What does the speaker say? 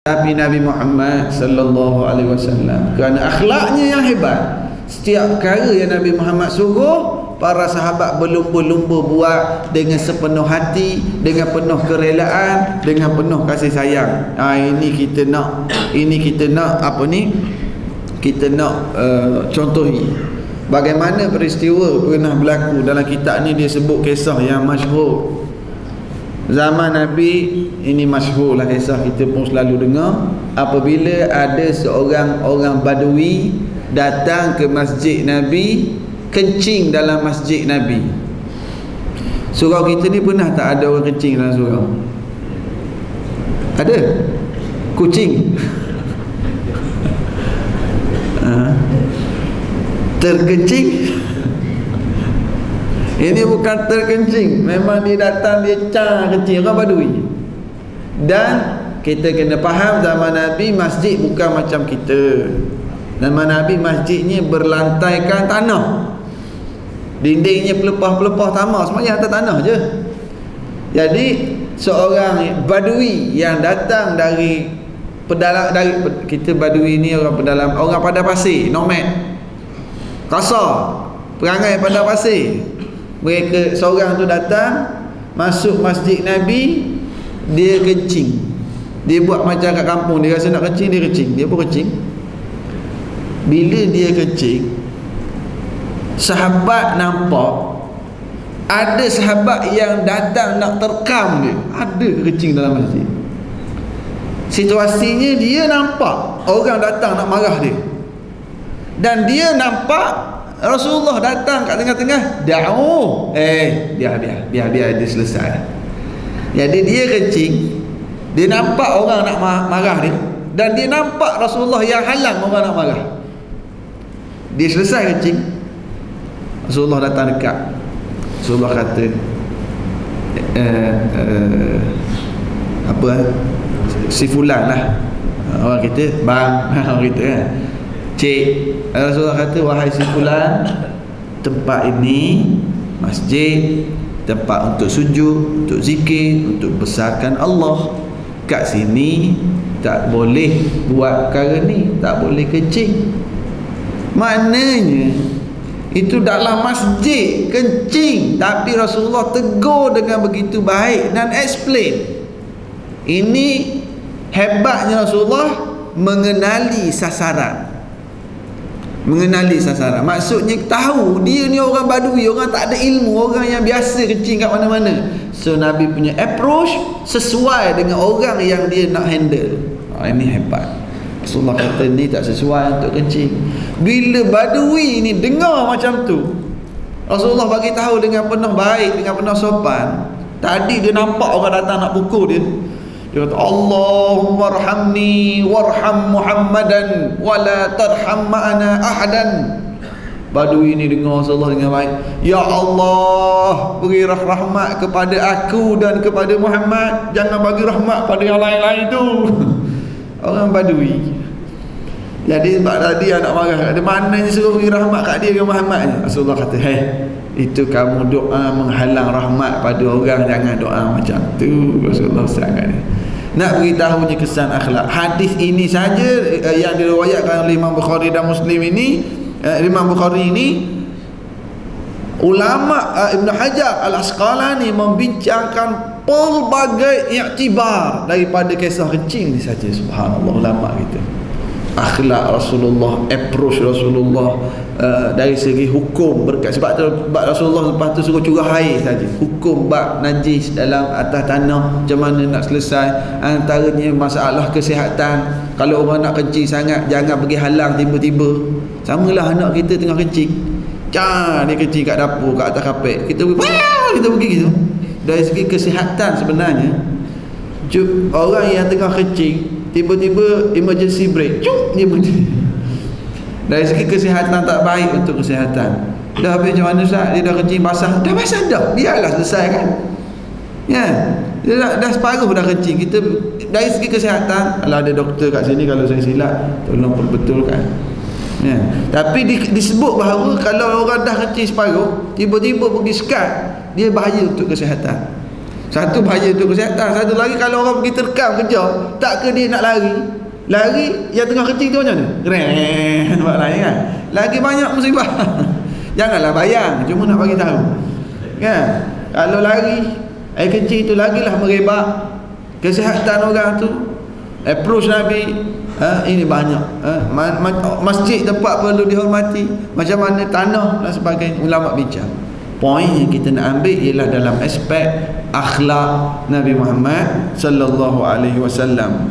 Tapi Nabi Muhammad sallallahu alaihi wasallam, kerana akhlaknya yang hebat, setiap perkara yang Nabi Muhammad suruh, para sahabat berlumba-lumba buat dengan sepenuh hati, dengan penuh kerelaan, dengan penuh kasih sayang. Ini kita nak apa ni? Kita nak contohi bagaimana peristiwa pernah berlaku dalam kitab ni. Dia sebut kisah yang masyhur zaman Nabi. Ini masyhur lah kisah, kita pun selalu dengar. Apabila ada seorang orang Badui datang ke masjid Nabi, kencing dalam masjid Nabi. Surau kita ni pernah tak ada orang kencing dalam surau? Ada? Kucing? Terkencing? Ini bukan terkencing, memang dia datang, dia kencing, orang Badui. Dan kita kena faham, zaman Nabi masjid bukan macam kita. Zaman Nabi masjidnya berlantaikan tanah, dindingnya pelepah-pelepah tanah, semuanya atas tanah je. Jadi seorang Badui yang datang dari pedalam, kita Badui ni orang pedalam, orang pada pasir, nomad, kasar, perangai pada pasir. Mereka, seorang tu datang masuk masjid Nabi, dia kencing. Dia buat macam kat kampung, dia rasa nak kencing, dia kencing, dia pun kencing. Bila dia kencing, sahabat nampak, ada sahabat yang datang nak terkam dia, ada kencing dalam masjid. Situasinya dia nampak orang datang nak marah dia, dan dia nampak Rasulullah datang kat tengah-tengah. Biar dia selesai. Jadi dia kencing, dia nampak orang nak marah dia, dan dia nampak Rasulullah yang halang orang nak marah. Dia selesai kencing, Rasulullah datang dekat. Rasulullah kata si fulan lah, orang kita bang, orang kita kan, cik. Rasulullah kata, wahai si fulan, tempat ini masjid, tempat untuk sujud, untuk zikir, untuk besarkan Allah. Kat sini tak boleh buat perkara ni, tak boleh kencing. Maknanya itu dalam masjid kencing, tapi Rasulullah tegur dengan begitu baik dan explain. Ini hebatnya Rasulullah mengenali sasaran. Mengenali sasaran, maksudnya tahu dia ni orang Badui, orang tak ada ilmu, orang yang biasa kencing kat mana-mana. So Nabi punya approach sesuai dengan orang yang dia nak handle. Ini hebat. Rasulullah kata ni tak sesuai untuk kencing. Bila Badui ni dengar macam tu, Rasulullah bagi tahu dengan penuh baik, dengan penuh sopan. Tadi dia nampak orang datang nak pukul dia, dia kata, Allahumma arhamni warham Muhammadan wala tarham ma'ana ahadan. Badui ini dengar Rasulullah dengan baik. Ya Allah, berilah rahmat kepada aku dan kepada Muhammad, jangan bagi rahmat pada yang lain-lain tu. Orang Badui. Jadi sebab tadi anak marah, ada maknanya suruh beri rahmat kat dia dengan Muhammad. Rasulullah kata, itu kamu doa menghalang rahmat pada orang, jangan doa macam tu. Rasulullah sangat nak beritahunya kesan akhlak. Hadis ini saja yang diriwayatkan oleh Imam Bukhari dan Muslim ini, Imam Bukhari ini, ulama Ibn Hajar Al-Asqalani membincangkan pelbagai iktibar daripada kisah kencing ni saja. Subhanallah, ulama kita. Akhlak Rasulullah, approach Rasulullah, dari segi hukum berkat, sebab Rasulullah lepas tu suruh curah air saja. Hukum bab najis dalam atas tanah, macam mana nak selesai. Antaranya masalah kesihatan. Kalau orang nak kencing sangat, jangan pergi halang tiba-tiba. Samalah anak kita tengah kencing, dia kencing kat dapur, kat atas kapet, kita pergi gitu. Dari segi kesihatan sebenarnya, orang yang tengah kencing tiba-tiba emergency brake, dia berhenti. Dari segi kesihatan tak baik untuk kesihatan. Dah habis macam mana Ustaz? Dia dah kencing basah. Dah basah dah, biarlah selesai kan. Ya, dia dah separuh dah kencing. Kita dari segi kesihatan, kalau ada doktor kat sini, kalau saya silap tolong perbetulkan. Ya. Tapi disebut bahawa kalau orang dah kencing separuh, tiba-tiba pergi sekat, dia bahaya untuk kesihatan. Satu bahaya untuk kesihatan, satu lagi kalau orang pergi terkam kerja, tak ke dia nak lari yang tengah kecil tu macam mana? Keren buat lain kan. Lagi banyak musibah. Janganlah bayang, cuma nak bagi tahu. Kan? Kalau lari air kecil tu lagilah merebak kesihatan orang tu. Approach Nabi, ini banyak. Masjid tempat perlu dihormati, macam mana tanah dan sebagainya. Ulama bincang. Poin yang kita nak ambil ialah dalam aspek akhlak Nabi Muhammad sallallahu alaihi wasallam.